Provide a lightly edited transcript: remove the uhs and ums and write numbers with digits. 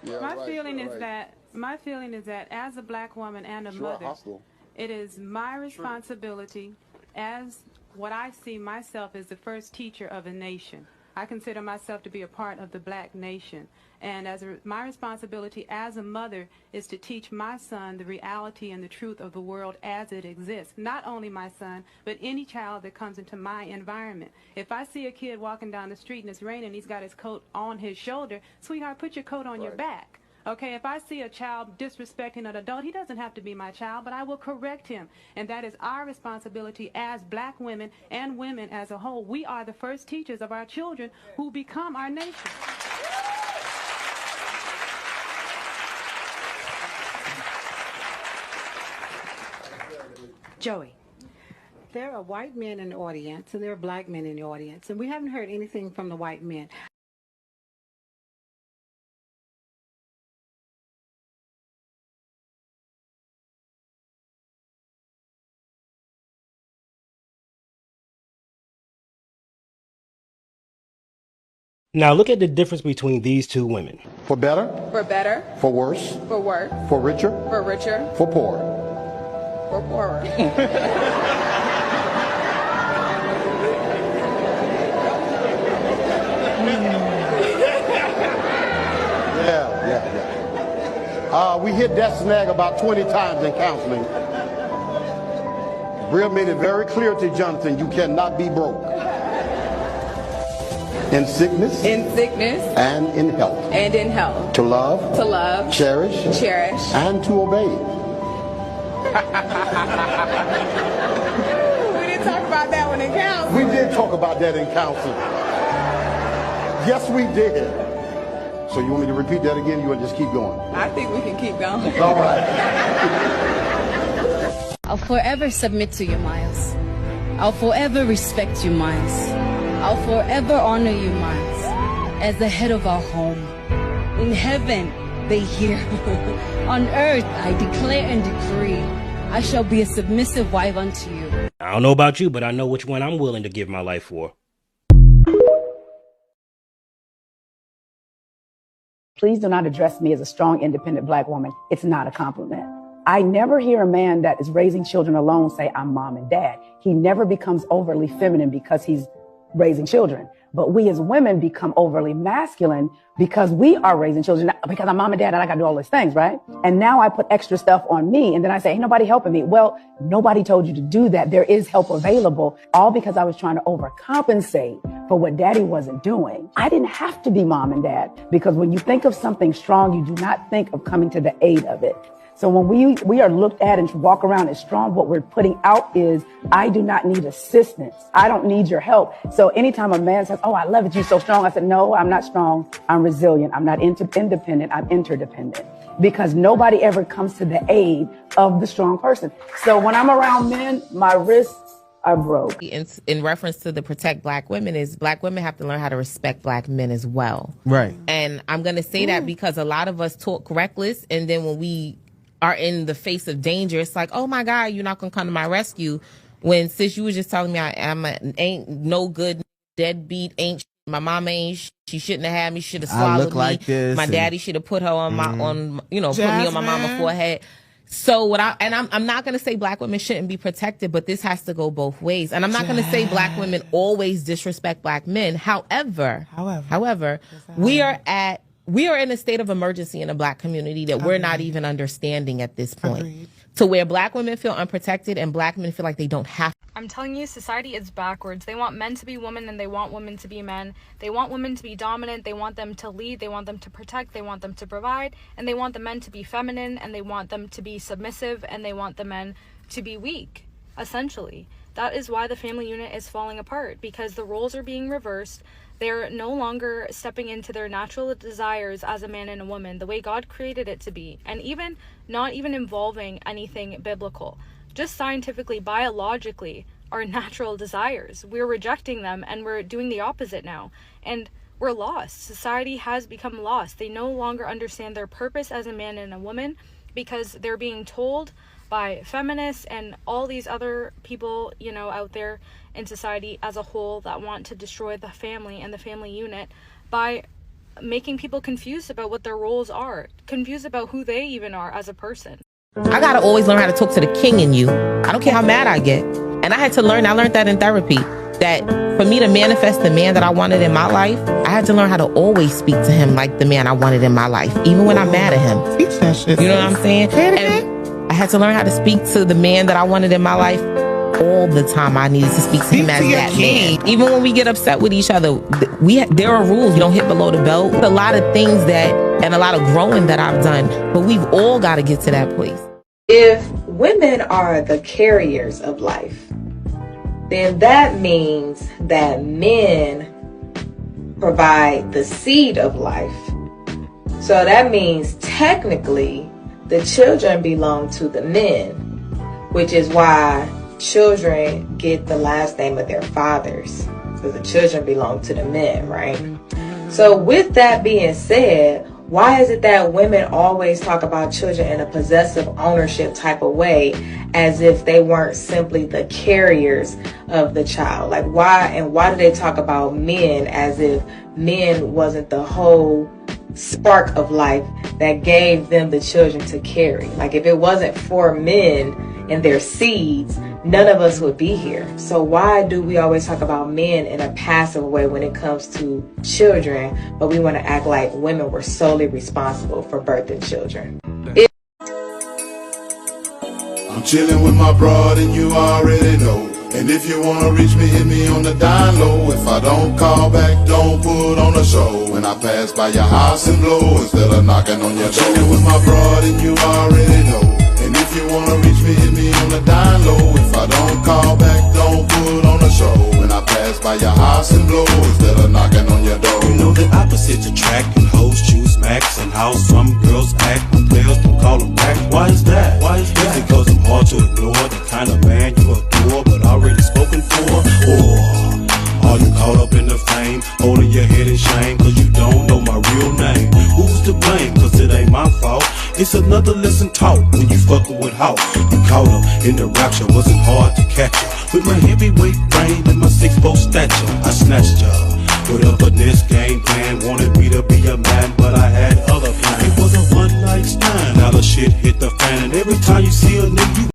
Yeah, My right, feeling is right. that as a black woman and a mother, Hostile. it is my responsibility as what I see myself as the first teacher of a nation. I consider myself to be a part of the black nation. And my responsibility as a mother is to teach my son the reality and the truth of the world as it exists. Not only my son, but any child that comes into my environment. If I see a kid walking down the street and it's raining, he's got his coat on his shoulder, sweetheart, put your coat on your back. Okay, if I see a child disrespecting an adult, he doesn't have to be my child, but I will correct him. And that is our responsibility as black women and women as a whole. We are the first teachers of our children who become our nation. Joey, there are white men in the audience and there are black men in the audience, and we haven't heard anything from the white men. Now look at the difference between these two women. For better. For better. For worse. For worse. For richer. For richer. For poorer. For poorer. Yeah. We hit that snag about 20 times in counseling. Bria made it very clear to Jonathan, you cannot be broke. In sickness. In sickness. And in health. And in health. To love. To love. Cherish. Cherish. And to obey. We didn't talk about that one in counseling. We did talk about that in counseling. Yes, we did. So you want me to repeat that again? You want to just keep going? I think we can keep going. All right. I'll forever submit to you, Miles. I'll forever respect you, Miles. I'll forever honor you, Miles, as the head of our home. In heaven, they hear. On earth, I declare and decree, I shall be a submissive wife unto you. I don't know about you, but I know which one I'm willing to give my life for. Please do not address me as a strong, independent black woman. It's not a compliment. I never hear a man that is raising children alone say, I'm mom and dad. He never becomes overly feminine because he's raising children. But we as women become overly masculine because we are raising children, because I'm mom and dad and I gotta do all these things, right? And now I put extra stuff on me and then I say, ain't nobody helping me. Well, nobody told you to do that. There is help available, all because I was trying to overcompensate for what daddy wasn't doing. I didn't have to be mom and dad, because when you think of something strong, you do not think of coming to the aid of it. So when we are looked at and walk around as strong, what we're putting out is, I do not need assistance. I don't need your help. So anytime a man says, oh, I love it, you're so strong. I said, no, I'm not strong. I'm resilient. I'm not independent. I'm interdependent, because nobody ever comes to the aid of the strong person. So when I'm around men, my wrists are broke. In reference to the protect black women, is black women have to learn how to respect black men as well. Right. And I'm going to say that because a lot of us talk reckless, and then when we are in the face of danger, it's like, oh my God, you're not gonna come to my rescue. When sis, you was just telling me ain't no good, deadbeat, my mama ain't, she shouldn't have had me, should have swallowed I look me. like this, my daddy should have put her on my put me on my mama's forehead. So I'm not gonna say black women shouldn't be protected, but this has to go both ways. And I'm not gonna say black women always disrespect black men. However, we are in a state of emergency in the black community that we're not even understanding at this point. To where black women feel unprotected and black men feel like they don't have. I'm telling you, society is backwards. They want men to be women and they want women to be men. They want women to be dominant. They want them to lead. They want them to protect. They want them to provide. And they want the men to be feminine, and they want them to be submissive, and they want the men to be weak, essentially. That is why the family unit is falling apart, because the roles are being reversed. They're no longer stepping into their natural desires as a man and a woman, the way God created it to be, and even not even involving anything biblical. Just scientifically, biologically, our natural desires. We're rejecting them, and we're doing the opposite now. And we're lost. Society has become lost. They no longer understand their purpose as a man and a woman, because they're being told by feminists and all these other people, you know, out there in society as a whole that want to destroy the family and the family unit by making people confused about what their roles are, confused about who they even are as a person. I gotta always learn how to talk to the king in you. I don't care how mad I get. And I learned that in therapy, that for me to manifest the man that I wanted in my life, I had to learn how to always speak to him like the man I wanted in my life, even when I'm mad at him. Teach that shit. You know what I'm saying? And I had to learn how to speak to the man that I wanted in my life all the time. I needed to speak to him as that man. Even when we get upset with each other, there are rules. You don't hit below the belt. A lot of things and a lot of growing that I've done, but we've all got to get to that place. If women are the carriers of life, then that means that men provide the seed of life. So that means technically the children belong to the men, which is why children get the last name of their fathers, because the children belong to the men, right? So with that being said, why is it that women always talk about children in a possessive ownership type of way, as if they weren't simply the carriers of the child? Like, why do they talk about men as if men wasn't the whole spark of life that gave them the children to carry? Like, if it wasn't for men and their seeds, none of us would be here. So why do we always talk about men in a passive way when it comes to children, but we want to act like women were solely responsible for birthing children? I'm chilling with my broad and you already know. And if you wanna reach me, hit me on the down low. If I don't call back, don't put on a show. When I pass by your house and blow instead of knocking on your door. Chilling with my broad and you already know. And if you wanna reach me, hit me on the down low. If I don't call back, don't put on a show. When I pass by your house and blow instead of knocking on your door. You know the opposites attract, and hoes choose max, and how some girls act when players don't call them back. Why is that? Is it cause I'm hard to ignore, the kind of man you adore but already spoken for? Or are you caught up in the fame, holding your head in shame cause you don't know my real name? Who's to blame? Cause it ain't my fault. It's another lesson taught when you fucking with Hawk. You caught up in the rapture, wasn't hard to catch you. With my heavyweight frame and my 6'4" stature, I snatched ya. Put up a this game plan, wanted me to be a man, but I had other plans. It was a one night stand, now the shit hit the fan, and every time you see a nigga, you